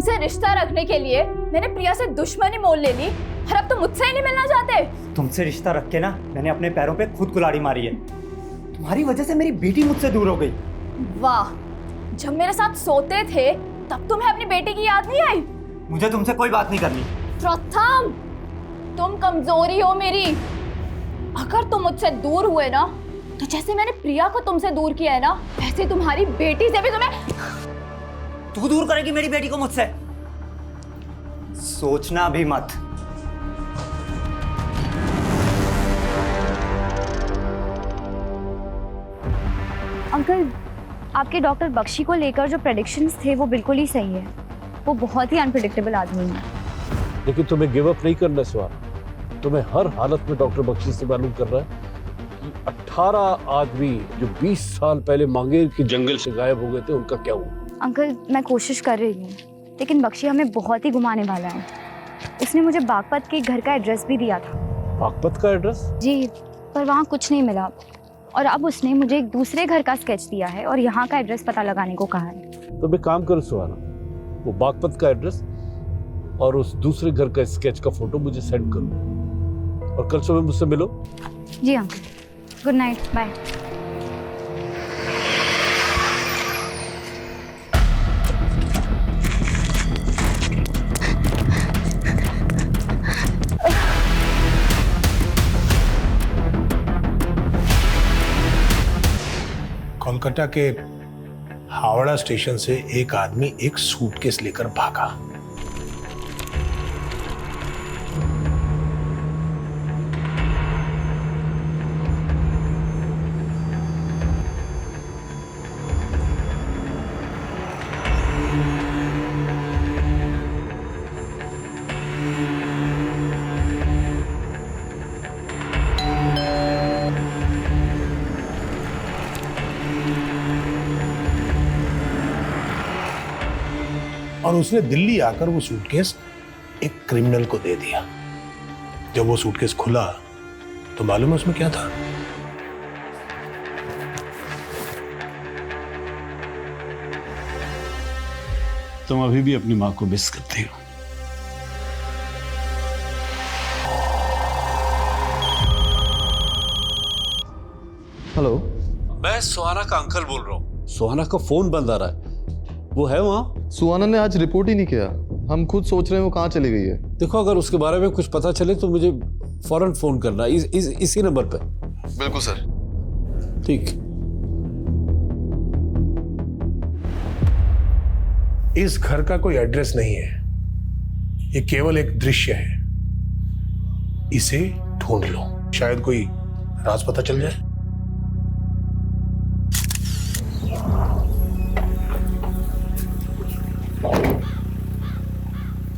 तुमसे रिश्ता रखने के लिए मैंने प्रिया से दुश्मनी मोल ले ली और अब तुम मुझसे ही नहीं मिलना चाहते। तुमसे रिश्ता रख के ना मैंने अपने पैरों पे खुद कुल्हाड़ी मारी है। तुम्हारी वजह से मेरी बेटी मुझसे दूर हो गई। वाह, जब मेरे साथ सोते थे तब तुम्हें अपनी बेटी की याद नहीं आई? मुझे तुमसे कोई बात नहीं करनी। प्रथम, तुम कमजोरी हो मेरी। अगर तुम मुझसे दूर हुए ना तो जैसे मैंने प्रिया को तुमसे दूर किया है ना, वैसे तुम्हारी बेटी से भी तुम्हें। तू दूर करेगी मेरी बेटी को मुझसे? सोचना भी मत। अंकल, आपके डॉक्टर बख्शी को लेकर जो प्रेडिक्शंस थे वो बिल्कुल ही सही है। वो बहुत ही अनप्रेडिक्टेबल आदमी है। लेकिन तुम्हें गिव अप नहीं करना स्वान। तुम्हें हर हालत में डॉक्टर बख्शी से मालूम कर रहा है कि 18 आदमी जो 20 साल पहले मांगेर के जंगल से गायब हो गए थे, उनका क्या हुआ? अंकल, मैं कोशिश कर रही हूँ, लेकिन बख्शी हमें बहुत ही घुमाने वाला है। उसने मुझे बागपत के घर का एड्रेस भी दिया था। बागपत का एड्रेस? जी, पर वहाँ कुछ नहीं मिला। और अब उसने मुझे एक दूसरे घर का स्केच दिया है और यहाँ का एड्रेस पता लगाने को कहा है। तो एक काम करो सुहाना, वो बागपत का एड्रेस और उस दूसरे घर का स्केच का फोटो मुझे सेंड करो और कल सुबह मुझसे मिलो। जी uncle, good night, bye. Kolkata के हावड़ा स्टेशन से एक आदमी एक सूटकेस लेकर भागा। और उसने दिल्ली आकर वो सूटकेस एक क्रिमिनल को दे दिया। जब वो सूटकेस खुला तो मालूम है उसमें क्या था? तुम अभी भी अपनी माँ को मिस करती हो। हेलो, मैं सुहाना का अंकल बोल रहा हूँ। सुहाना का फोन बंद आ रहा है। वो है वहाँ? सुहाना ने आज रिपोर्ट ही नहीं किया। हम खुद सोच रहे हैं वो कहाँ चली गई है। देखो, अगर उसके बारे में कुछ पता चले तो मुझे फौरन फोन करना इसी नंबर पे। बिल्कुल सर। ठीक। इस घर का कोई एड्रेस नहीं है, ये केवल एक दृश्य है। इसे ढूंढ लो, शायद कोई राज पता चल जाए।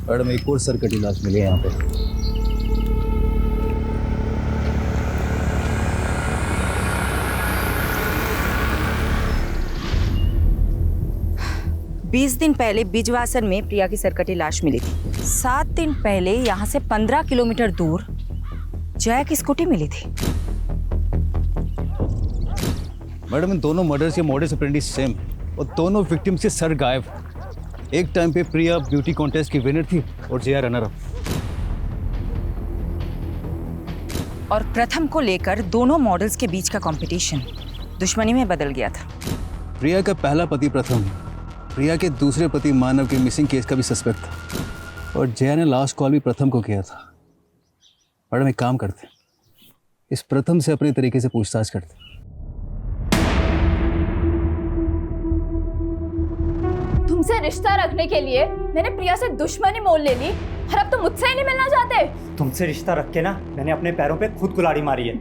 मैडम, एक और सर कटी लाश मिली है यहाँ पे। बीस दिन पहले बिजवासन में प्रिया की सरकटी लाश मिली थी। 7 दिन पहले यहाँ से 15 किलोमीटर दूर जया की स्कूटी मिली थी। मैडम, इन दोनों मर्डर्स के मोडस ऑपरेंडी सेम और दोनों विक्टिम से सर गायब। एक टाइम पे प्रिया ब्यूटी कॉन्टेस्ट की विनर थी और जया रनर अप। और प्रथम को लेकर दोनों मॉडल्स के बीच का कंपटीशन दुश्मनी में बदल गया था। प्रिया का पहला पति प्रथम प्रिया के दूसरे पति मानव के मिसिंग केस का भी सस्पेक्ट था और जया ने लास्ट कॉल भी प्रथम को किया था। मैडम, एक काम करते, इस प्रथम से अपने तरीके से पूछताछ करते। तुमसे रिश्ता रखने के लिए मैंने प्रिया से दुश्मनी मोल ले ली और अब तुम मुझसे ही नहीं मिलना चाहते। तुमसे रिश्ता रख के ना मैंने अपने पैरों पे खुद कुल्हाड़ी मारी है।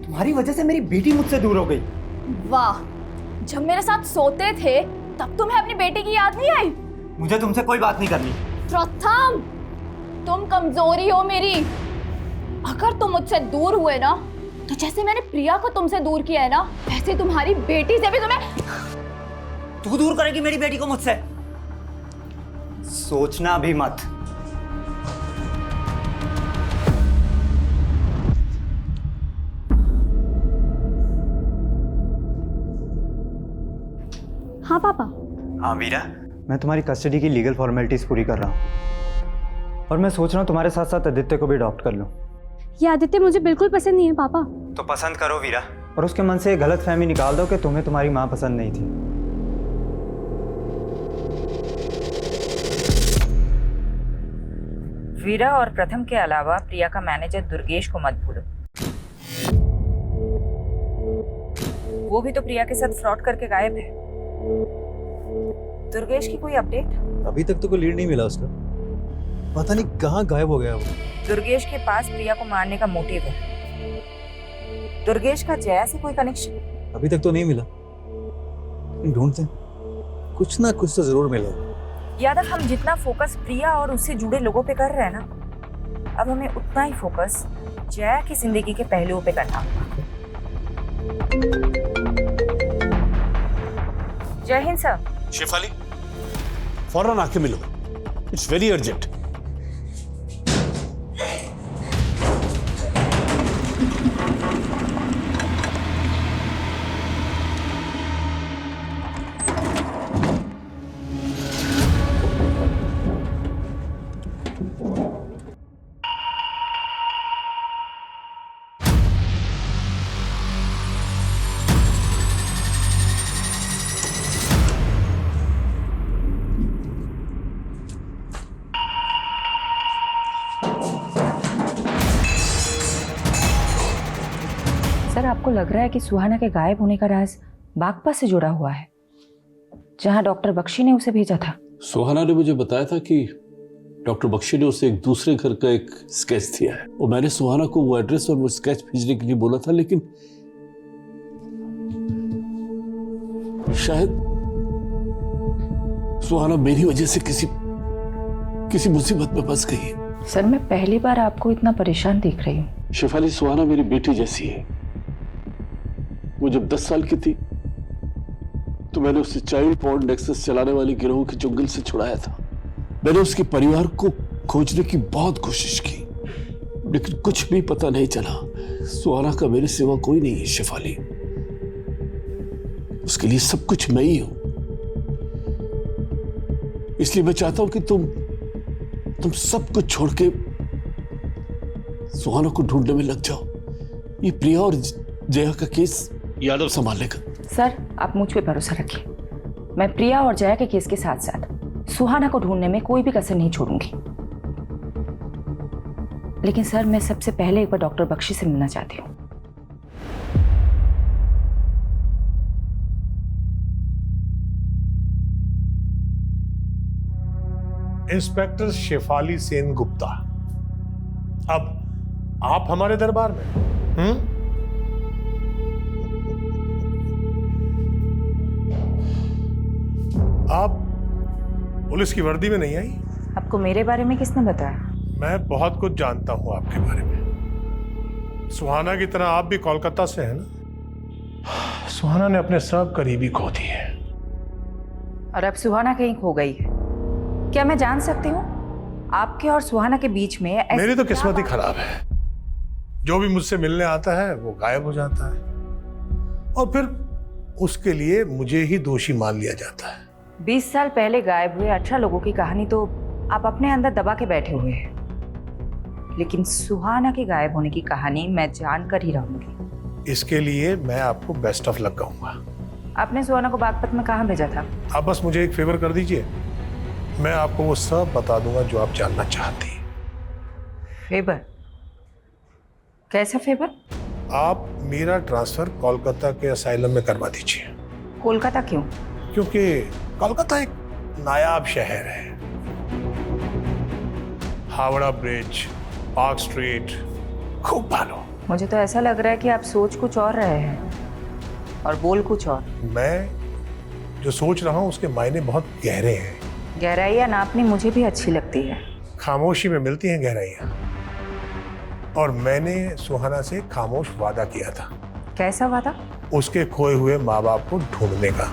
तुम्हारी वजह से मेरी बेटी मुझसे दूर हो गई। वाह, जब मेरे साथ सोते थे तब तुम्हें अपनी बेटी की याद नहीं आई? मुझे तुमसे कोई बात नहीं करनी। प्रथम, तुम कमजोरी हो मेरी। अगर तुम मुझसे दूर हुए ना तो जैसे मैंने प्रिया को तुमसे दूर किया है ना, वैसे तुम्हारी बेटी से भी तुम्हें। तू दूर करेगी मेरी बेटी को मुझसे? सोचना भी मत। हाँ पापा। हाँ वीरा, मैं तुम्हारी कस्टडी की लीगल फॉर्मेलिटीज़ पूरी कर रहा हूँ और मैं सोच रहा हूँ तुम्हारे साथ साथ आदित्य को भी अडॉप्ट कर लूँ। ये आदित्य मुझे बिल्कुल पसंद नहीं है पापा। तो पसंद करो वीरा और उसके मन से गलत फहमी निकाल दो कि तुम्हें तुम्हारी माँ पसंद नहीं थी। वीरा और प्रथम के अलावा प्रिया का मैनेजर दुर्गेश को मत भूलो। वो भी तो प्रिया के साथ फ्रॉड करके गायब है। दुर्गेश की कोई अपडेट? अभी तक तो कोई लीड नहीं मिला उसका, पता नहीं कहाँ गायब हो गया वो। दुर्गेश के पास प्रिया को मारने का मोटिव है। दुर्गेश का जया से कोई कनेक्शन? अभी तक तो नहीं मिला, ढूंढते हैं, कुछ ना कुछ तो जरूर मिलेगा। यादव, हम जितना फोकस प्रिया और उससे जुड़े लोगों पे कर रहे हैं ना, अब हमें उतना ही फोकस जया की जिंदगी के पहलुओं पे करना होगा। जय हिंद सर। शेफाली, फौरन आके मिलो, इट्स वेरी अर्जेंट। सर, आपको लग रहा है कि सुहाना के गायब होने का राज बागपत से जुड़ा हुआ है, जहां डॉक्टर बख्शी ने उसे भेजा था? सुहाना ने मुझे बताया था कि डॉक्टर बख्शी ने उसे एक दूसरे घर का एक स्केच दिया है और मैंने सुहाना को वो एड्रेस और वो स्केच भेजने के लिए बोला था, लेकिन शायद सुहाना मेरी वजह से किसी मुसीबत में फंस गई है। सर, मैं पहली बार आपको इतना परेशान देख रही हूँ। शेफाली, सुहाना मेरी बेटी जैसी है। वो जब 10 साल की थी तो मैंने उसे चाइल्ड पॉर्न नेक्सस चलाने वाली गिरोह के चुंगल से छुड़ाया था। मैंने उसके परिवार को खोजने की बहुत कोशिश की, लेकिन कुछ भी पता नहीं चला। सुहाना का मेरे सिवा कोई नहीं है शेफाली, उसके लिए सब कुछ मैं ही हूं। इसलिए मैं चाहता हूं कि तुम सब कुछ छोड़ के सुहाना को ढूंढने में लग जाओ। ये प्रिया और जया का केस यादव संभाल लेगा। सर, आप मुझ पे भरोसा रखिए। मैं प्रिया और जया के केस के साथ साथ सुहाना को ढूंढने में कोई भी कसर नहीं छोड़ूंगी। लेकिन सर, मैं सबसे पहले एक बार डॉक्टर बख्शी से मिलना चाहती हूँ। इंस्पेक्टर शेफाली सेन गुप्ता, अब आप हमारे दरबार में? आप पुलिस की वर्दी में नहीं आई? आपको मेरे बारे में किसने बताया? मैं बहुत कुछ जानता हूं आपके बारे में। सुहाना की तरह आप भी कोलकाता से हैं ना? सुहाना ने अपने सब करीबी खो दिए। और अब सुहाना कहीं खो गई है। क्या मैं जान सकती हूँ आपके और सुहाना के बीच में मेरी तो किस्मत ही खराब है। जो भी मुझसे मिलने आता है वो गायब हो जाता है और फिर उसके लिए मुझे ही दोषी मान लिया जाता है। 20 साल पहले गायब हुए 18 लोगों की कहानी तो आप अपने अंदर दबा के बैठे हुए हैं, लेकिन सुहाना के गायब होने की कहानी मैं जानकर ही रहूंगी। इसके लिए मैं आपको बेस्ट ऑफ लक कहूंगा। आपने सुहाना को बागपत में कहाँ भेजा था? आप बस मुझे एक फेवर कर दीजिए, मैं आपको वो सब बता दूंगा जो आप जानना चाहती हैं। फेवर? कैसा फेवर? आप मेरा ट्रांसफर कोलकाता के असाइलम में करवा दीजिए। कोलकाता क्यों? क्योंकि कोलकाता एक नायाब शहर है। हावड़ा ब्रिज, पार्क स्ट्रीट, खूब भालो। मुझे तो ऐसा लग रहा है कि आप सोच कुछ और रहे हैं और बोल कुछ और। मैं जो सोच रहा हूँ उसके मायने बहुत गहरे हैं। गहराइयाँ नापनी मुझे भी अच्छी लगती है। खामोशी में मिलती हैं गहराइयाँ। और मैंने सुहाना से खामोश वादा किया था। कैसा वादा? उसके खोए हुए माँ बाप को ढूंढने का।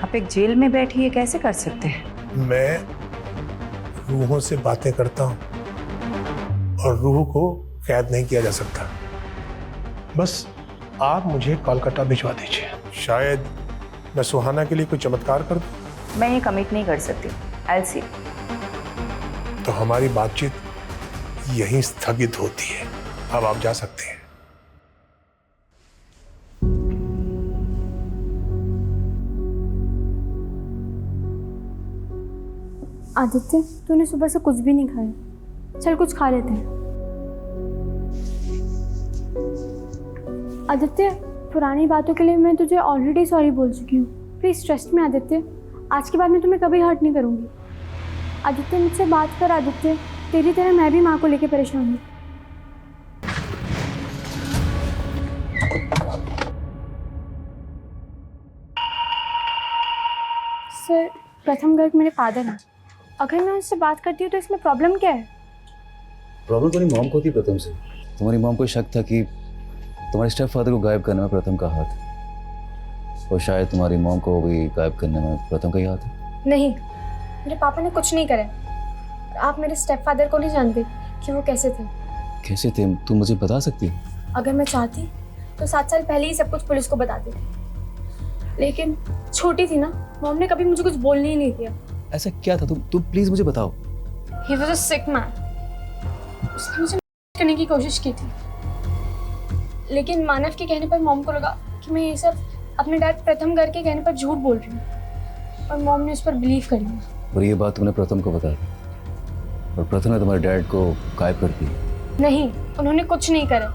आप एक जेल में बैठी ये कैसे कर सकते हैं? मैं रूहों से बातें करता हूँ और रूह को कैद नहीं किया जा सकता। बस आप मुझे कोलकाता भिजवा दीजिए। शायद मैं सुहाना के लिए कोई चमत्कार कर दूं। मैं ये कमिट नहीं कर सकती। आई सी। तो हमारी बातचीत यहीं स्थगित होती है। अब आप जा सकते हैं। आदित्य, तूने सुबह से कुछ भी नहीं खाया। चल कुछ खा लेते हैं। आदित्य, पुरानी बातों के लिए मैं तुझे ऑलरेडी सॉरी बोल चुकी हूँ। प्लीज़ ट्रस्ट मी आदित्य, आज के बाद मैं तुम्हें कभी हर्ट नहीं करूँगी। आदित्य, मुझसे बात कर। आदित्य, तेरी तरह मैं भी माँ को लेके परेशान हूँ। सर, प्रथम गर्ग मेरे फादर हैं। अगर मैं उनसे बात करती हूँ तो इसमें प्रॉब्लम क्या है? प्रॉब्लम तुम्हारी मॉम को थी प्रथम से। तुम्हारी मॉम को शक था कि तुम्हारे स्टेप फादर को गायब करने में प्रथम का हाथ, और शायद तुम्हारी मॉम को भी गायब करने में प्रथम का ही हाथ है। नहीं, मेरे पापा ने कुछ नहीं करा। आप मेरे स्टेप फादर को नहीं जानते कि वो कैसे थे। कैसे थे? तुम मुझे बता सकती हो? अगर मैं चाहती तो 7 साल पहले ही सब कुछ पुलिस को बता देती, लेकिन छोटी थी ना, मॉम ने कभी मुझे कुछ बोलने ही नहीं दिया। ऐसा क्या था? तुम प्लीज मुझे बताओ। He was a sick man. उसने मुझे करने की कोशिश की थी, लेकिन मानव के कहने पर मॉम को लगा कि मैं ये सब अपने डैड प्रथम गर्ग के कहने पर झूठ बोल रही हूँ, और मॉम ने उस पर बिलीव कर लिया। और ये बात तुमने प्रथम को बता दी, और प्रथम ने तुम्हारे डैड को गायब कर दिया? नहीं, उन्होंने कुछ नहीं करा।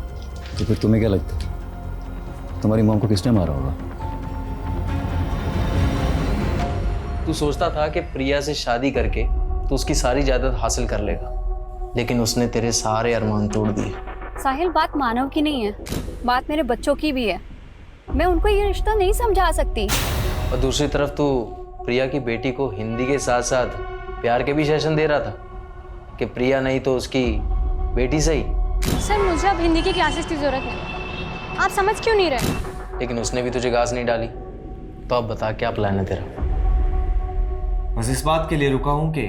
तो फिर तुम्हें क्या लगता है तुम्हारी मॉम को किसने मारा होगा? तू सोचता था कि प्रिया से शादी करके तू उसकी सारी जायदाद हासिल कर लेगा, लेकिन उसने तेरे सारे अरमान तोड़ दिए। साहिल, बात मानव की नहीं है, बात मेरे बच्चों की भी है। मैं उनको ये रिश्ता नहीं समझा सकती। और दूसरी तरफ तू प्रिया की बेटी को हिंदी के साथ साथ प्यार के भी सेशन दे रहा था कि प्रिया नहीं तो उसकी बेटी सही। सर, मुझे अब हिंदी की क्लासेस की जरूरत है। आप समझ क्यों नहीं रहे? लेकिन उसने भी तुझे घास नहीं डाली, तो अब बता क्या प्लान है तेरा? बस इस बात के लिए रुका हूं कि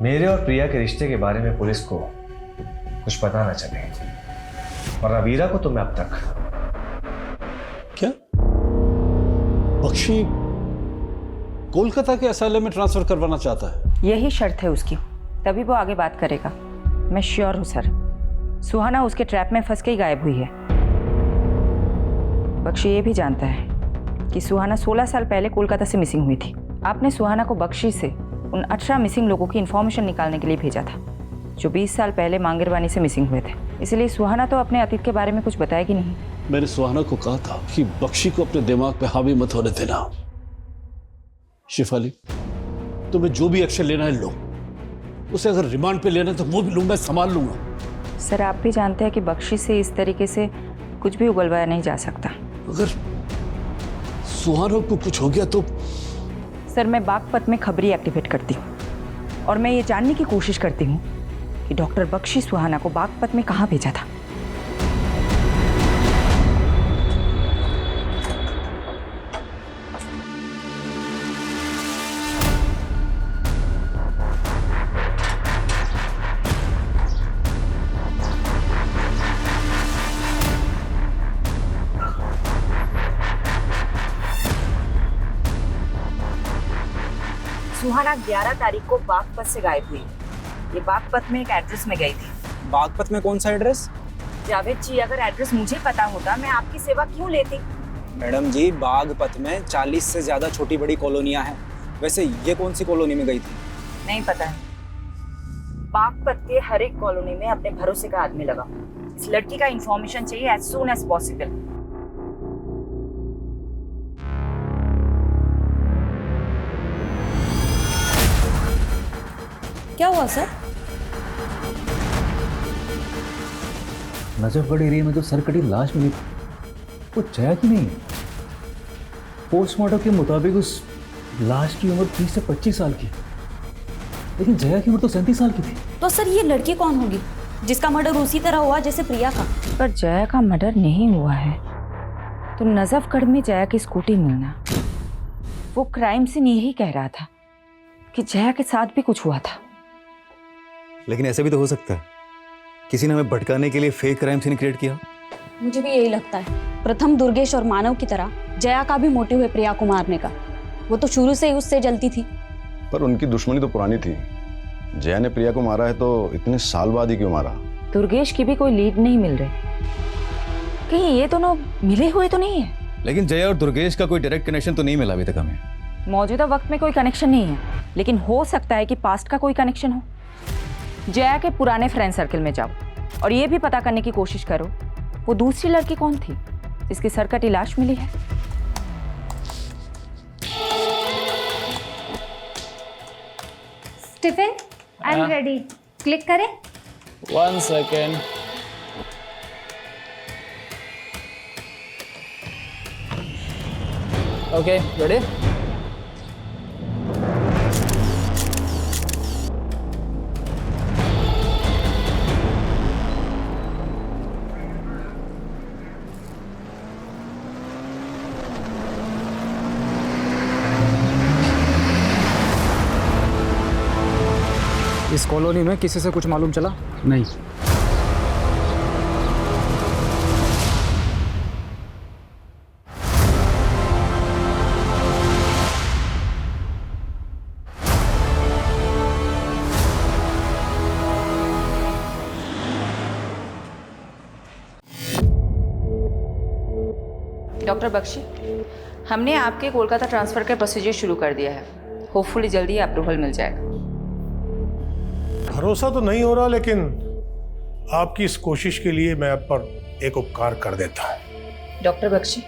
मेरे और प्रिया के रिश्ते के बारे में पुलिस को कुछ पता ना चले, वरना वीरा को तो मैं अब तक। क्या बख्शी कोलकाता के असाइलम में ट्रांसफर करवाना चाहता है? यही शर्त है उसकी, तभी वो आगे बात करेगा। मैं श्योर हूँ सर, सुहाना उसके ट्रैप में फंस के ही गायब हुई है। बख्शी ये भी जानता है कि सुहाना 16 साल पहले कोलकाता से मिसिंग हुई थी। आपने सुहाना को बख्शी से उन 18 मिसिंग लोगों की इन्फॉर्मेशन निकालने के लिए भेजा था, जो 20 साल पहले मांगेरवानी से मिसिंग हुए थे। इसलिए सुहाना तो अपने अतीत के बारे में कुछ बताएगी नहीं। मैंने सुहाना को कहा था कि बख्शी को अपने दिमाग पे हावी मत होने देना। शिफाली, तुम्हें जो भी एक्शन लेना है लो, उसे अगर रिमांड पे लेना है तो वो भी लूंगा, संभाल लूंगा। सर, आप भी जानते हैं कि बख्शी से इस तरीके से कुछ भी उगलवाया नहीं जा सकता। अगर सुहाना को कुछ हो गया तो? सर, मैं बागपत में खबरी एक्टिवेट करती हूँ, और मैं ये जानने की कोशिश करती हूँ कि डॉक्टर बख्शी सुहाना को बागपत में कहाँ भेजा था। सुहाना 11 तारीख को बागपत से गायब हुई। ये बागपत में एक एड्रेस में गई थी। बागपत में कौन सा एड्रेस? जावेद जी, अगर एड्रेस मुझे पता होता मैं आपकी सेवा क्यों लेती? मैडम जी, बागपत में 40 से ज्यादा छोटी बड़ी कॉलोनियां हैं। वैसे ये कौन सी कॉलोनी में गई थी? नहीं पता है। बागपत के हर एक कॉलोनी में अपने भरोसे का आदमी लगा। इस लड़की का इंफॉर्मेशन चाहिए एज सून एज पॉसिबल। क्या हुआ सर? नजफगढ़ एरिया में जो सरकटी लाश मिली वो जया की नहीं है। पोस्टमार्टम के मुताबिक उस लाश की उम्र 30 से 25 साल की, लेकिन जया की उम्र तो 37 साल की थी। तो सर ये लड़की कौन होगी जिसका मर्डर उसी तरह हुआ जैसे प्रिया का? पर जया का मर्डर नहीं हुआ है तो नजफगढ़ में जया की स्कूटी मिलना, वो क्राइम सीन यही कह रहा था कि जया के साथ भी कुछ हुआ था। लेकिन ऐसा भी तो हो सकता है किसी ने हमें भटकाने के लिए फेक क्राइम सीन क्रिएट किया। मुझे भी यही लगता है। प्रथम, दुर्गेश और मानव की तरह जया का भी मोटिव है प्रिया को मारने का। वो तो शुरू से ही उससे जलती थी। पर उनकी दुश्मनी तो पुरानी थी। जया ने प्रिया को मारा है तो इतने साल बाद ही क्यों मारा? दुर्गेश की भी कोई लीड नहीं मिल रही, कहीं ये दोनों मिले हुए तो नहीं है? लेकिन जया और दुर्गेश का कोई डायरेक्ट कनेक्शन तो नहीं मिला अभी तक हमें। मौजूदा वक्त में कोई कनेक्शन नहीं है, लेकिन हो सकता है कि पास्ट का कोई कनेक्शन हो। जया के पुराने फ्रेंड सर्कल में जाओ और ये भी पता करने की कोशिश करो वो दूसरी लड़की कौन थी जिसकी सरकटी लाश मिली है। Stephen, I am ready. Click करें। 1 सेकेंड। Okay, ready? इस कॉलोनी में किसी से कुछ मालूम चला? नहीं। डॉक्टर बख्शी, हमने आपके कोलकाता ट्रांसफ़र का प्रोसीजर शुरू कर दिया है। होपफुली जल्दी अप्रूवल मिल जाएगा। भरोसा तो नहीं हो रहा, लेकिन आपकी इस कोशिश के लिए मैं आप पर एक उपकार कर देता हूं। डॉक्टर बख्शी,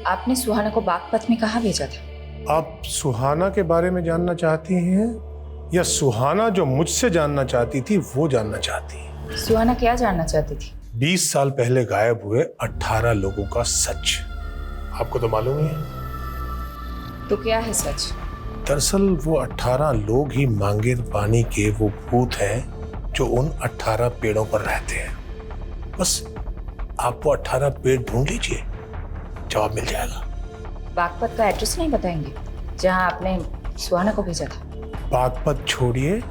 आपने सुहाना को बागपत में कहाँ भेजा था? आप सुहाना के बारे में जानना चाहती हैं या सुहाना जो मुझसे जानना चाहती थी वो जानना चाहती हैं? सुहाना क्या जानना चाहती थी? 20 साल पहले गायब हुए 18 लोगों का सच। आपको तो मालूम ही है। तो क्या है सच? दरअसल वो 18 लोग ही मांगेर पानी के वो भूत हैं जो उन 18 पेड़ों पर रहते हैं। बस आप वो 18 पेड़ ढूंढ लीजिए, जवाब मिल जाएगा। बागपत का एड्रेस नहीं बताएंगे जहां आपने सुहाना को भेजा था? बागपत छोड़िए,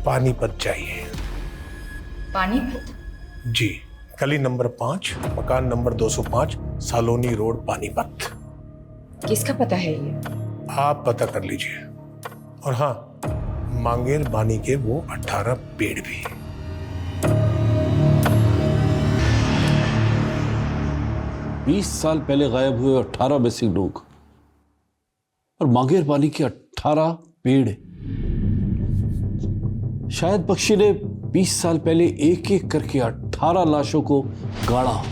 पानीपत जाइए। पानीपत? जी, गली नंबर 5, मकान नंबर 205, सालोनी रोड, पानीपत। किसका पता है ये? आप पता कर लीजिए। और हाँ, मांगेर बानी के वो 18 पेड़ भी। बीस साल पहले गायब हुए 18 मिसिंग लोग और मांगेर पानी के 18 पेड़। शायद बख्शी ने 20 साल पहले एक एक करके 18 लाशों को गाड़ा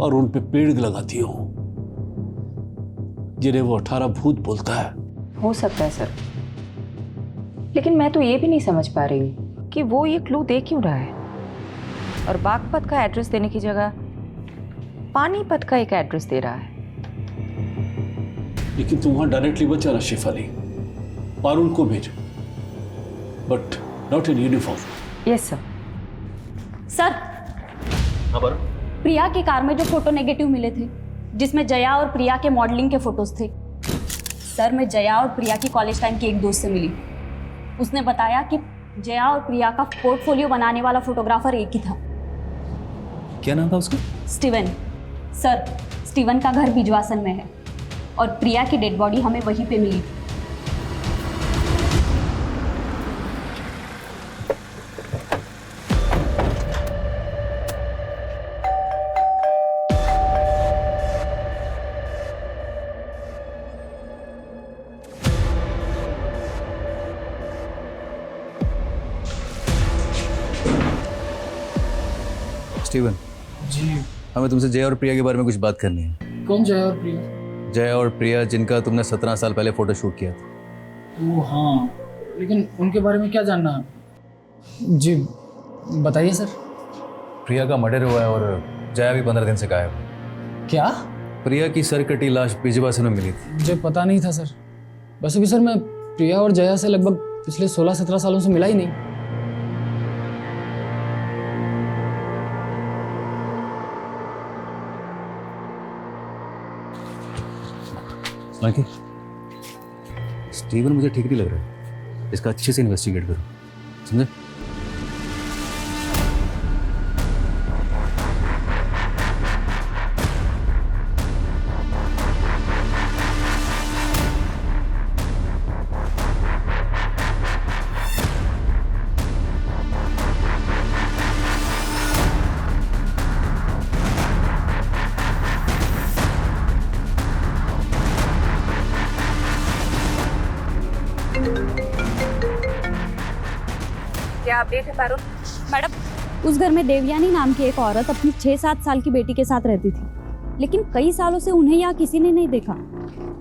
और उन पे पेड़ लगा दिए हो जिन्हें वो 18 भूत बोलता है। हो सकता है सर, लेकिन मैं तो ये भी नहीं समझ पा रही हूँ कि वो ये क्लू दे क्यों रहा है और बागपत का एड्रेस देने की जगह पानीपत का एक एड्रेस दे रहा है। लेकिन तुम वहां डायरेक्टली मत जाना शेफाली, पारुल को भेज, but not in uniform. Yes sir. Sir, Priya की कार में जो फोटो नेगेटिव मिले थे जिसमें जया और प्रिया के मॉडलिंग के फोटोज थे, सर मैं जया और प्रिया की कॉलेज टाइम की एक दोस्त से मिली। उसने बताया कि जया और प्रिया का पोर्टफोलियो बनाने वाला फोटोग्राफर एक ही था। क्या नाम था उसका? स्टीवन। सर, स्टीवन का घर बिजवासन में है और प्रिया की डेड बॉडी हमें वहीं पे मिली। स्टीवन जी, हमें तुमसे जया और प्रिया के बारे में कुछ बात करनी है। कौन जया और प्रिया? जया और प्रिया जिनका तुमने 17 साल पहले फोटो शूट किया था। ओह हाँ, लेकिन उनके बारे में क्या जानना है? जी बताइए सर। प्रिया का मर्डर हुआ है और जया भी 15 दिन से गायब है। क्या? प्रिया की सर कटी लाश बिजवासन में मिली थी। मुझे पता नहीं था सर। वैसे भी सर मैं प्रिया और जया से लगभग पिछले 16-17 सालों से मिला ही नहीं। माइकल, स्टीवन मुझे ठीक नहीं लग रहा है। इसका अच्छे से इन्वेस्टिगेट करो, समझे? क्या अपडेट है पारुल? मैडम, उस घर में देवयानी नाम की एक औरत अपनी 6-7 साल की बेटी के साथ रहती थी, लेकिन कई सालों से उन्हें यहाँ किसी ने नहीं देखा।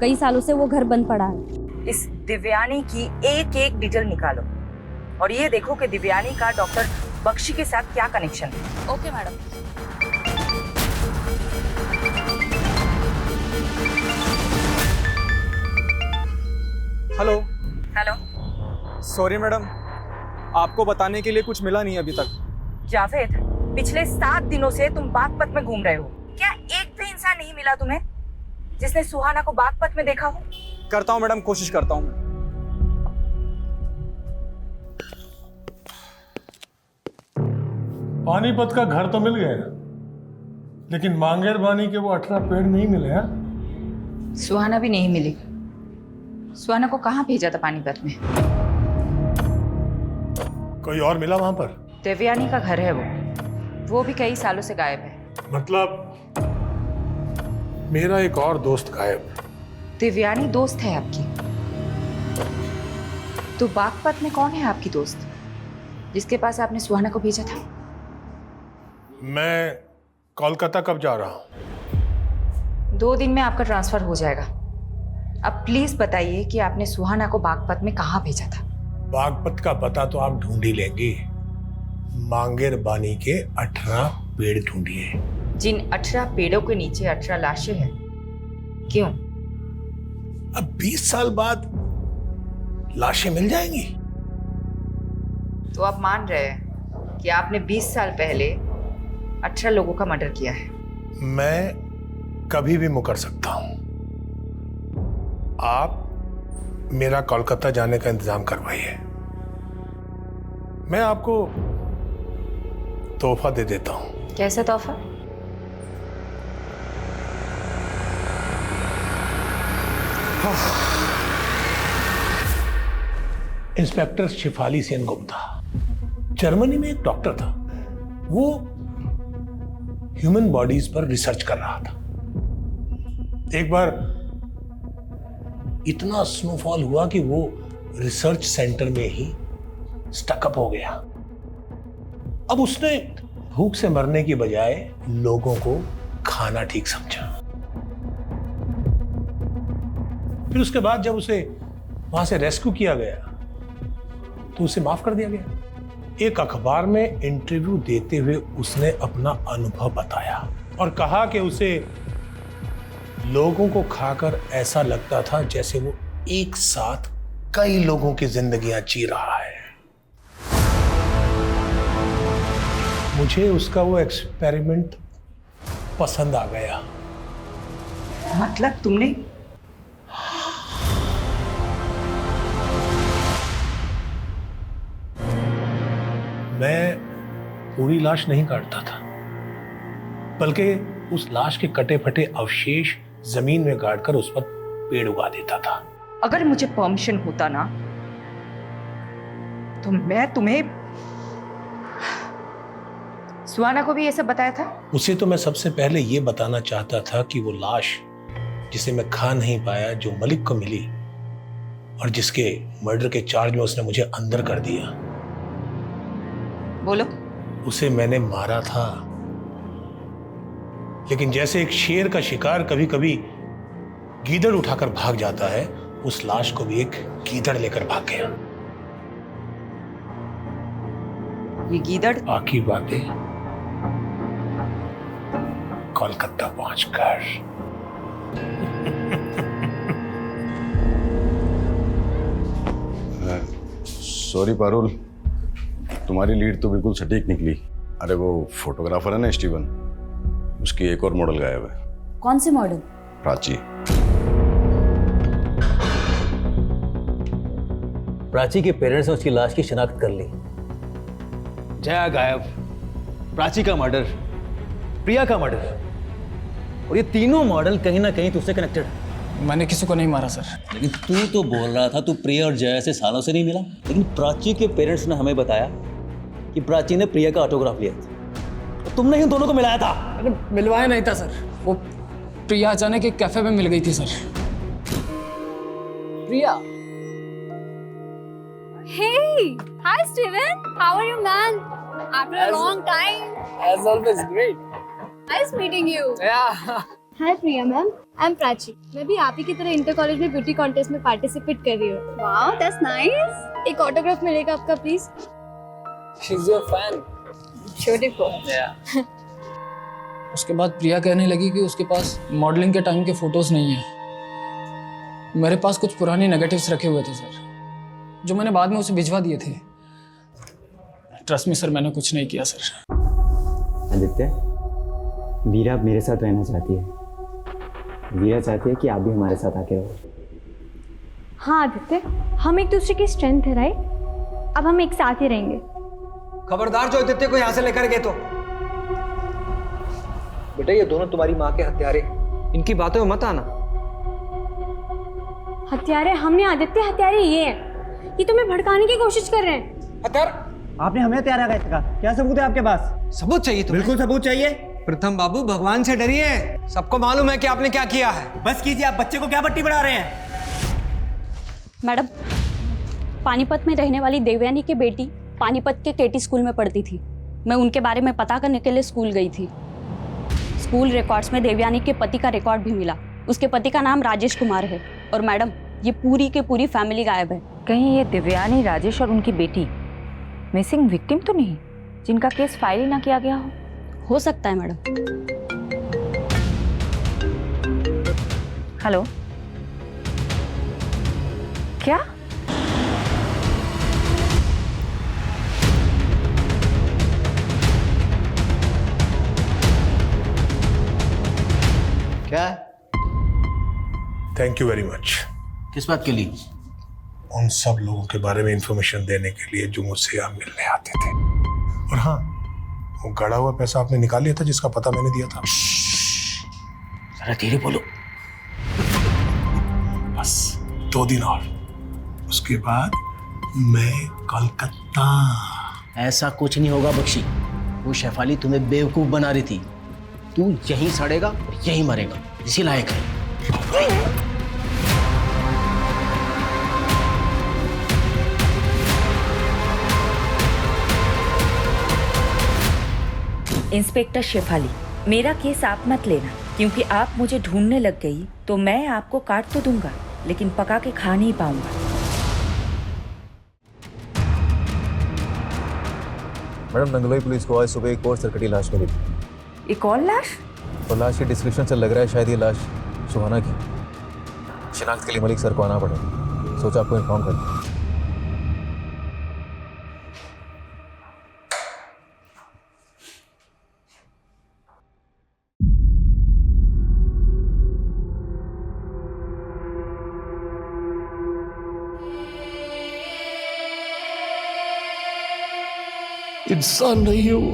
कई सालों से वो घर बंद पड़ा है। इस दिव्यानी की एक एक डिटेल निकालो और ये देखो कि दिव्यानी का डॉक्टर बख्शी के साथ क्या कनेक्शन है। Okay madam. Hello. Hello. Sorry madam, आपको बताने के लिए कुछ मिला नहीं अभी तक। जावेद, पिछले 7 दिनों से तुम बागपत में घूम रहे हो। क्या एक भी इंसान नहीं मिला तुम्हें जिसने सुहाना को बागपत में देखा हो? करता हूँ मैडम, कोशिश करता हूँ। पानीपत का घर तो मिल गया, लेकिन मांगेर बानी के वो 18 पेड़ नहीं मिले हैं। सुहाना भी नहीं मिली। सुहाना को कहाँ भेजा था पानीपत में? कोई और मिला वहां पर? देवयानी का घर है वो भी कई सालों से गायब है। मतलब मेरा एक और दोस्त गायब। देवयानी दोस्त है आपकी? तो बागपत में कौन है आपकी दोस्त जिसके पास आपने सुहाना को भेजा था? मैं कोलकाता कब जा रहा हूँ? 2 दिन में आपका ट्रांसफर हो जाएगा। अब प्लीज बताइए कि आपने सुहाना को बागपत में कहाँ भेजा था? बागपत का पता तो आप ढूंढ ही लेंगे। मांगेर बानी के 18 पेड़ ढूंढिए। जिन 18 पेड़ों के नीचे 18 लाशें हैं, क्यों? अब 20 साल बाद लाशें मिल जाएंगी। तो आप मान रहे हैं कि आपने 20 साल पहले 18 लोगों का मर्डर किया है? मैं कभी भी मुकर सकता हूं। आप मेरा कोलकाता जाने का इंतजाम करवाइए। मैं आपको तोहफा दे देता हूं। कैसा तोहफा? इंस्पेक्टर शिफाली सेन गुप्ता, जर्मनी में एक डॉक्टर था। वो ह्यूमन बॉडीज पर रिसर्च कर रहा था। एक बार इतना स्नोफॉल हुआ कि वो रिसर्च सेंटर में ही स्टकअप हो गया। अब उसने भूख से मरने की बजाय लोगों को खाना ठीक समझा। फिर उसके बाद जब उसे वहां से रेस्क्यू किया गया तो उसे माफ कर दिया गया। एक अखबार में इंटरव्यू देते हुए उसने अपना अनुभव बताया और कहा कि उसे लोगों को खाकर ऐसा लगता था जैसे वो एक साथ कई लोगों की जिंदगियां जी रहा है। मुझे उसका वो एक्सपेरिमेंट पसंद आ गया। मतलब तुमने? मैं पूरी लाश नहीं काटता था, बल्कि उस लाश के कटे फटे अवशेष जमीन में गाड़कर उस पर पेड़ उगा देता था। अगर मुझे परमिशन होता ना तो मैं तुम्हें सुहाना को भी ये सब बताया था। उसे तो मैं सबसे पहले ये बताना चाहता था कि वो लाश जिसे मैं खा नहीं पाया, जो मलिक को मिली और जिसके मर्डर के चार्ज में उसने मुझे अंदर कर दिया, बोलो। उसे मैंने मारा था। लेकिन जैसे एक शेर का शिकार कभी कभी गीदड़ उठाकर भाग जाता है, उस लाश को भी एक गीदड़ लेकर भाग गया। ये गीदड़? बाकी बातें कोलकाता पहुंचकर। सॉरी पारुल, तुम्हारी लीड तो बिल्कुल सटीक निकली। अरे वो फोटोग्राफर है ना स्टीवन, उसकी एक और मॉडल गायब है। कौन से मॉडल? प्राची। प्राची के पेरेंट्स ने उसकी लाश की शिनाख्त कर ली। जया गायब, प्राची का मर्डर, प्रिया का मर्डर, और ये तीनों मॉडल कहीं ना कहीं तुझसे कनेक्टेड है। मैंने किसी को नहीं मारा सर। लेकिन तू तो बोल रहा था तू प्रिया और जया से सालों से नहीं मिला, लेकिन प्राची के पेरेंट्स ने हमें बताया कि प्राची ने प्रिया का ऑटोग्राफ लिया था। तो तुमने इन दोनों को मिलाया था। अरे मिलवाया नहीं था सर, वो प्रिया अचानक एक कैफे में मिल गई थी sir. Priya? Hey, hi Steven. How are you, man? After a long time. As always, great. Nice meeting you. Yeah. Hi Priya ma'am, I am Prachi. मैं भी आप ही की तरह इंटर कॉलेज में ब्यूटी कॉन्टेस्ट में पार्टिसिपेट कर रही हूँ। Wow, that's nice. एक ऑटोग्राफ मिलेगा आपका please? She's your fan. Beautiful. Yeah. उसके बाद प्रिया कहने लगी कि उसके पास मॉडलिंग के टाइम के फोटोज नहीं है। मेरे पास कुछ पुराने नेगेटिव्स रखे हुए थे सर, जो मैंने बाद में उसे भिजवा दिए थे। ट्रस्ट मी सर, मैंने कुछ नहीं किया सर। आदित्य, वीरा अब मेरे साथ रहना चाहती है। वीरा चाहती है कि आप भी हमारे साथ आके रहो। हाँ आदित्य, हम एक दूसरे की स्ट्रेंथ है राइट? अब हम एक साथ ही रहेंगे। खबरदार जो आदित्य को यहाँ से लेकर गए तो। बेटा ये दोनों तुम्हारी माँ के हत्यारे, इनकी बातों में मत आना। हत्यारे हमने आदित्य, हत्यारे ये हैं। ये तुम्हें भड़काने की कोशिश कर रहे हैं। हत्यार? आपने हमें हत्यारा कहा था, क्या सबूत है आपके पास? सबूत चाहिए तुम्हें? बिल्कुल सबूत चाहिए। प्रथम बाबू, भगवान से डरिए। सबको मालूम है कि आपने क्या किया है। बस कीजिए, आप बच्चे को क्या पट्टी बढ़ा रहे हैं? मैडम, पानीपत में रहने वाली देवयानी की बेटी पानीपत के केटी स्कूल में पढ़ती थी। मैं उनके बारे में पता करने के लिए स्कूल गई थी। स्कूल रिकॉर्ड्स में देवयानी के पति का रिकॉर्ड भी मिला। उसके पति का नाम राजेश कुमार है। और मैडम, ये पूरी की पूरी फैमिली गायब है। कहीं ये देवयानी, राजेश और उनकी बेटी मिसिंग विक्टिम तो नहीं, जिनका केस फाइल ही ना किया गया हो सकता है मैडम। हेलो, क्या? क्या? Thank you very much. किस बात के लिए? उन सब लोगों के बारे में इंफॉर्मेशन देने के लिए जो मुझसे यहाँ मिलने आते थे। और हाँ, वो गड़ा हुआ पैसा आपने निकाल लिया था जिसका पता मैंने दिया था। जरा धीरे बोलो। बस 2 दिन और, उसके बाद मैं कोलकाता। ऐसा कुछ नहीं होगा बख्शी। वो शेफाली तुम्हें बेवकूफ बना रही थी। तू यहीं सड़ेगा और यहीं मरेगा, इसी लायक है। इंस्पेक्टर शेफाली, मेरा केस आप मत लेना, क्योंकि आप मुझे ढूंढने लग गई तो मैं आपको काट तो दूंगा, लेकिन पका के खा नहीं पाऊंगा। मैडम, नंगलोई पुलिस को आज सुबह एक और सरकटी लाश मिली थी। एक और लाश? और लाश के डिस्क्रिप्शन से लग रहा है शायद ये लाश सुहाना की। शिनाख्त के लिए मलिक सर को आना पड़ेगा। सोचा आपको इन्फॉर्म कर दूं। इंसान नहीं है वो,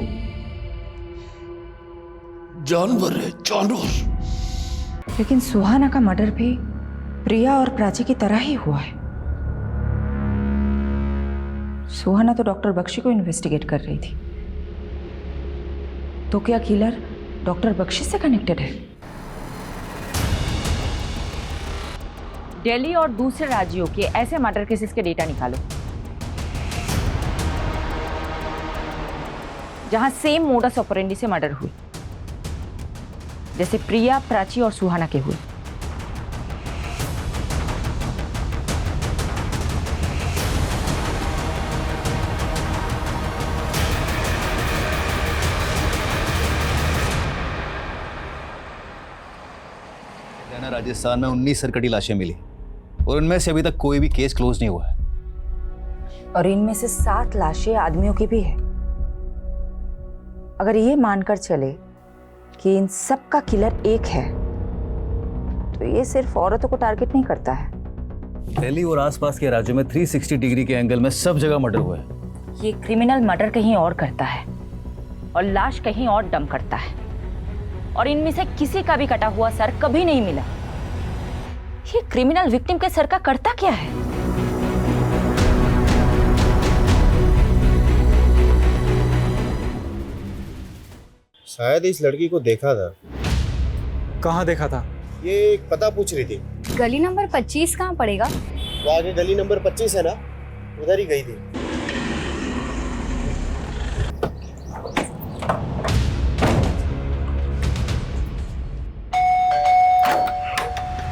जानवर है, जानवर। लेकिन सुहाना का मर्डर भी प्रिया और प्राची की तरह ही हुआ है। सुहाना तो डॉक्टर बख्शी को इन्वेस्टिगेट कर रही थी, तो क्या किलर डॉक्टर बख्शी से कनेक्टेड है? दिल्ली और दूसरे राज्यों के ऐसे मर्डर केसेस के डेटा निकालो जहां सेम मोडस ऑपरेंडी से मर्डर हुई, जैसे प्रिया, प्राची और सुहाना के हुए। राजस्थान में 19 सरकटी लाशें मिली और उनमें से अभी तक कोई भी केस क्लोज नहीं हुआ है। और इनमें से 7 लाशें आदमियों की भी है। अगर ये मानकर चले कि इन सब का किलर एक है, तो ये सिर्फ औरतों को टारगेट नहीं करता है। दिल्ली और आसपास के राज्यों में 360 डिग्री के एंगल में सब जगह मर्डर हुआ है। ये क्रिमिनल मर्डर कहीं और करता है और लाश कहीं और डंप करता है, और इनमें से किसी का भी कटा हुआ सर कभी नहीं मिला। ये क्रिमिनल विक्टिम के सर का करता क्या है? शायद इस लड़की को देखा था। कहाँ देखा था? ये एक पता पूछ रही थी। गली नंबर 25 कहाँ पड़ेगा? वो आगे गली नंबर 25 है ना, उधर ही गई थी।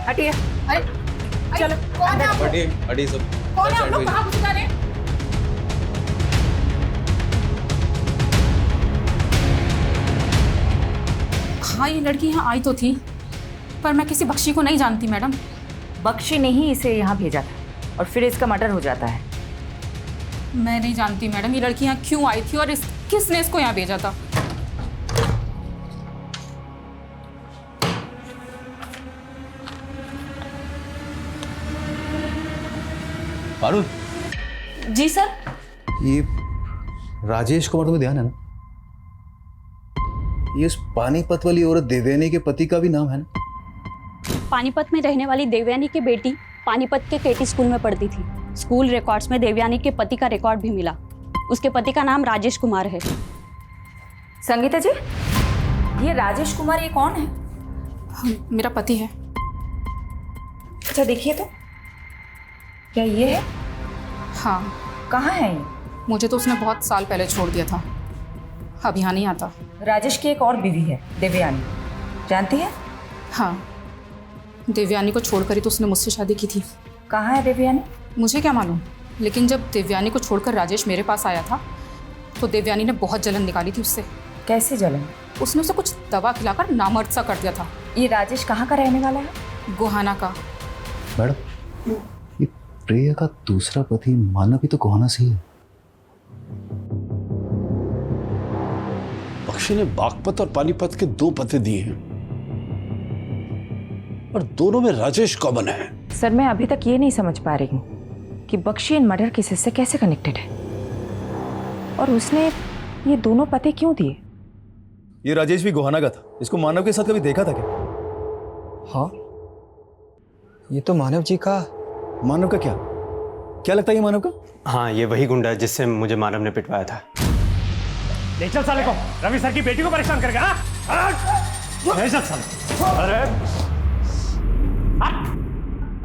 हटिए। अरे चलो कौन है आप? हटिए सब। कौन है आप लोग? कहाँ घुस जा रहे हैं? हाँ, ये लड़की यहाँ आई तो थी, पर मैं किसी बख्शी को नहीं जानती मैडम। बख्शी ने ही इसे यहाँ भेजा था और फिर इसका मर्डर हो जाता है। मैं नहीं जानती मैडम ये लड़की यहाँ क्यों आई थी और किसने इसको यहाँ भेजा था। पारुल। जी सर। ये राजेश कुमार, तुम्हें ध्यान है ना? ये उस पानीपत वाली औरत देवयानी के पति का भी नाम है ना? पानीपत में रहने वाली देवयानी की बेटी पानीपत के केटी स्कूल में पढ़ती थी। स्कूल रिकॉर्ड्स में देवयानी के पति का रिकॉर्ड भी मिला। उसके पति का नाम राजेश कुमार है। संगीता जी, ये राजेश कुमार ये कौन है? मेरा पति है। अच्छा देखिए तो, क्या ये है? हाँ। कहाँ है ये? मुझे तो उसने बहुत साल पहले छोड़ दिया था, अब यहाँ नहीं आता। राजेश की एक और बीवी है देवयानी, जानती है? हाँ, देवयानी को छोड़कर ही तो उसने मुझसे शादी की थी। कहाँ है देवयानी? मुझे क्या मालूम, लेकिन जब देवयानी को छोड़कर राजेश मेरे पास आया था तो देवयानी ने बहुत जलन निकाली थी उससे। कैसी जलन? उसने उसे कुछ दवा खिलाकर नामर्द सा कर दिया था। ये राजेश कहाँ का रहने वाला है? गोहाना का। मैडम, ये प्रिया का दूसरा पति मानव भी तो गोहाना से ही है। बख्शी ने बागपत और पानीपत के 2 पते दिए हैं और दोनों में राजेश कॉमन है। सर, मैं अभी तक ये नहीं समझ पा रही हूँ कि बख्शी इन मर्डर केसेस से कैसे कनेक्टेड है और उसने ये दोनों पते क्यों दिए? ये राजेश भी गोहाना का था। इसको मानव के साथ कभी देखा था क्या? हाँ, ये तो मानव जी का। मानव का क्या? क्या लगता है ये मानव का? हाँ, ये वही गुंडा है जिससे मुझे मानव ने पिटवाया था। ले चल साले को, रवि सर की बेटी को परेशान करेगा। ले चल साले। अरे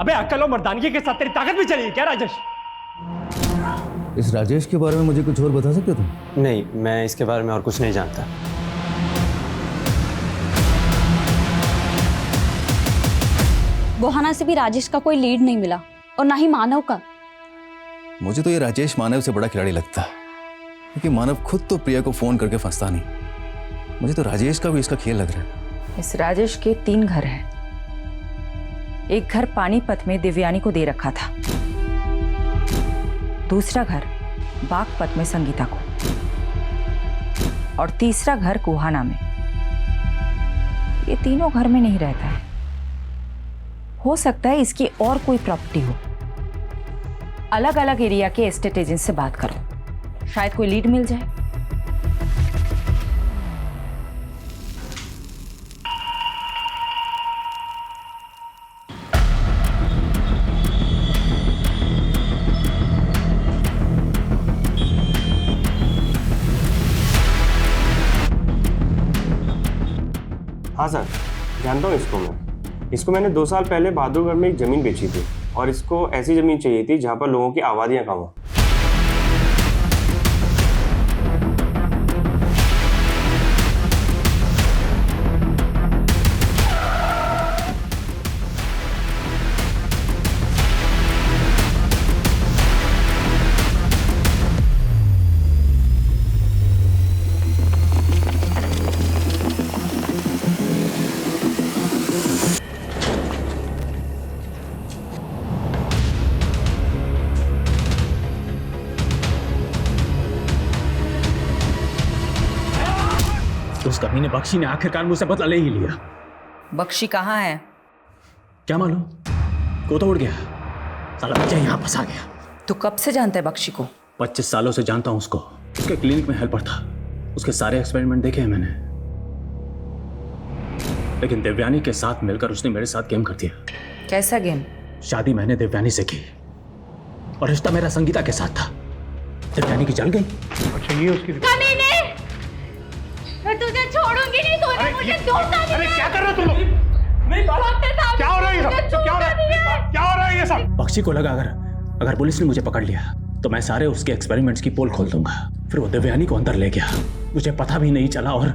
अबे अक्ल और मर्दानगी के साथ तेरी ताकत भी चली क्या राजेश? इस राजेश के बारे में मुझे कुछ और बता सकते हो तुम? नहीं, मैं इसके बारे में और कुछ नहीं जानता। गोहाना से भी राजेश का कोई लीड नहीं मिला और ना ही मानव का। मुझे तो ये राजेश मानव से बड़ा खिलाड़ी लगता है, क्योंकि मानव खुद तो प्रिया को फोन करके फंसता नहीं। मुझे तो राजेश का भी इसका खेल लग रहा है। इस राजेश के 3 घर हैं। एक घर पानीपत में देवयानी को दे रखा था, दूसरा घर बागपत में संगीता को और तीसरा घर गोहाना में। ये तीनों घर में नहीं रहता है। हो सकता है इसकी और कोई प्रॉपर्टी हो। अलग अलग एरिया के एस्टेट एजेंट से बात करो, शायद कोई लीड मिल जाए। हाँ सर, जानता हूँ इसको मैंने 2 साल पहले बहादुरगढ़ में एक ज़मीन बेची थी और इसको ऐसी ज़मीन चाहिए थी जहाँ पर लोगों की आबादियाँ कम हो। उस कमीने बख्शी ने आखिरकार मुझसे बदला ले ही लिया। बख्शी कहाँ है? क्या मालूम, को तो उड़ गया। साला बच्चा यहाँ फंसा गया। तू कब से जानता है बख्शी को? 25 सालों से जानता हूँ उसको। उसके क्लिनिक में हेल्पर था। उसके सारे एक्सपेरिमेंट देखे हैं मैंने, लेकिन देवयानी के साथ मिलकर उसने मेरे साथ गेम कर दिया। कैसा गेम? शादी मैंने देवयानी से की और रिश्ता मेरा संगीता के साथ था। देवयानी की जल गई। अच्छा, ये उसकी कमीने, मैं तुझे छोड़ूंगी नहीं। तूने मुझे धोखा दिया। अरे क्या कर रहे हो तुम लोग? नहीं क्या हो रहा है ये सब? क्या हो रहा है ये सब? बख्शी को लगा अगर पुलिस ने मुझे पकड़ लिया तो मैं सारे उसके एक्सपेरिमेंट्स की पोल खोल दूंगा। फिर वो दिव्यानी को अंदर ले गया, मुझे पता भी नहीं चला, और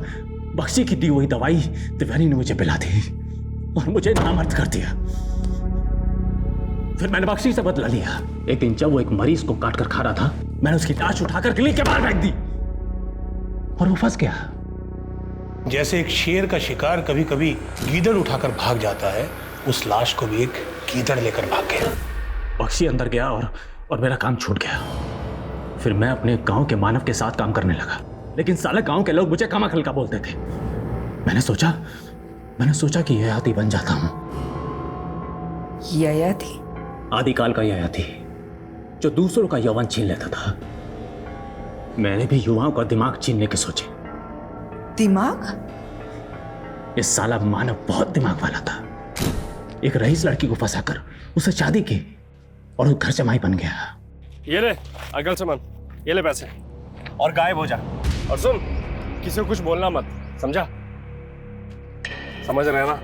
बख्शी की दी हुई दवाई दिव्यानी ने मुझे पिला दी और मुझे नामर्द कर दिया। फिर मैंने बख्शी से बदला लिया। एक दिन जब वो एक मरीज को काट कर खा रहा था, मैंने उसकी लाश उठाकर गली के बाहर फेंक दी और वो फंस गया। जैसे एक शेर का शिकार कभी कभी गीदड़ उठाकर भाग जाता है, उस लाश को भी एक गीदड़ लेकर भाग गया। बख्शी अंदर गया और मेरा काम छूट गया। फिर मैं अपने गांव के मानव के साथ काम करने लगा, लेकिन साले गांव के लोग मुझे कमाखल का बोलते थे। मैंने सोचा कि ययाति बन जाता हूं। ययाति? आदिकाल का ययाति जो दूसरों का यौवन छीन लेता था। मैंने भी युवाओं का दिमाग छीनने के सोचे। दिमाग? ये साला मानव बहुत दिमाग वाला था। एक रईस लड़की को फंसाकर उससे शादी की और वो घर जमाई बन गया। ये ले अगल सामान, ये ले पैसे और गायब हो जा। और सुन, किसी को कुछ बोलना मत, समझा? समझ रहे ना?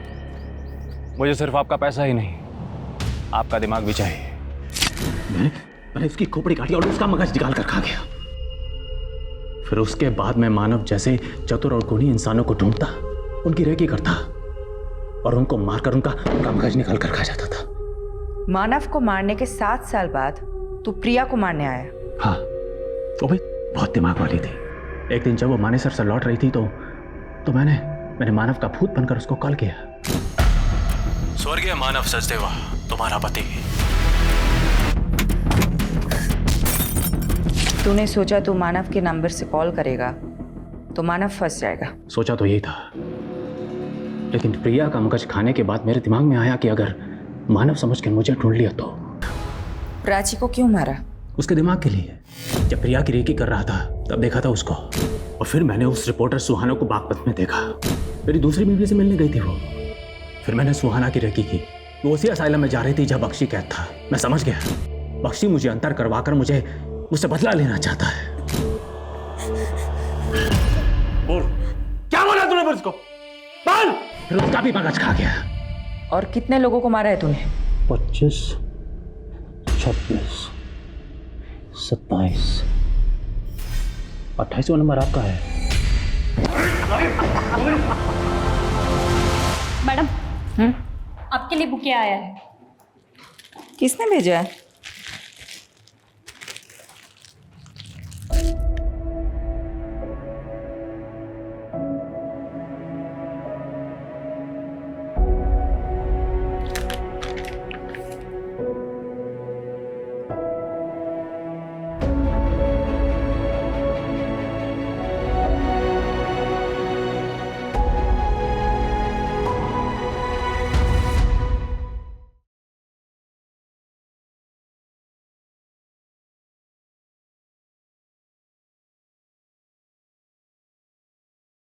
मुझे सिर्फ आपका पैसा ही नहीं, आपका दिमाग भी चाहिए। मैंने उसकी खोपड़ी काटी और उसका मगज निकाल कर खा गया। फिर उसके बाद मैं मानव जैसे चतुर और गुणी इंसानों को ढूंढता, उनकी रेकी करता और उनको मारकर उनका मगज निकाल कर खा जाता था। मानव को मारने के 7 साल बाद तू प्रिया को मारने आया? हाँ, वो भी बहुत दिमाग वाली थी। एक दिन जब वो मानेसर से लौट रही थी तो मैंने मानव का भूत बनकर उसको कॉल किया। स्वर्गीय मानव सचदेवा, तुम्हारा पति। तूने सोचा तू मानव के नंबर से कॉल करेगा तो मानव फंस जाएगा। सोचा तो यही था, लेकिन प्रिया का मगज खाने के बाद मेरे दिमाग में आया कि अगर मानव समझ कर मुझे ढूंढ लिया तो। प्राची को क्यों मारा? उसके दिमाग के लिए। जब प्रिया की रेकी कर रहा था तब देखा था उसको, और फिर मैंने उस रिपोर्टर सुहाना को बागपत में देखा। मेरी दूसरी बीवी से मिलने गई थी वो। फिर मैंने सुहाना की रेकी की। वो उसी असाइलम में जा रही थी जब बख्शी कैद था। मैं समझ गया, बख्शी मुझे अंतर करवाकर मुझसे बदला लेना चाहता है। बोल, क्या बोला तूने फिर उसको? बोल! फिर उसका भी मगज खा गया। और कितने लोगों को मारा है तूने? 25, 26, 27, 28वां नंबर आपका है। मैडम, आपके लिए बुके आया है। किसने भेजा है?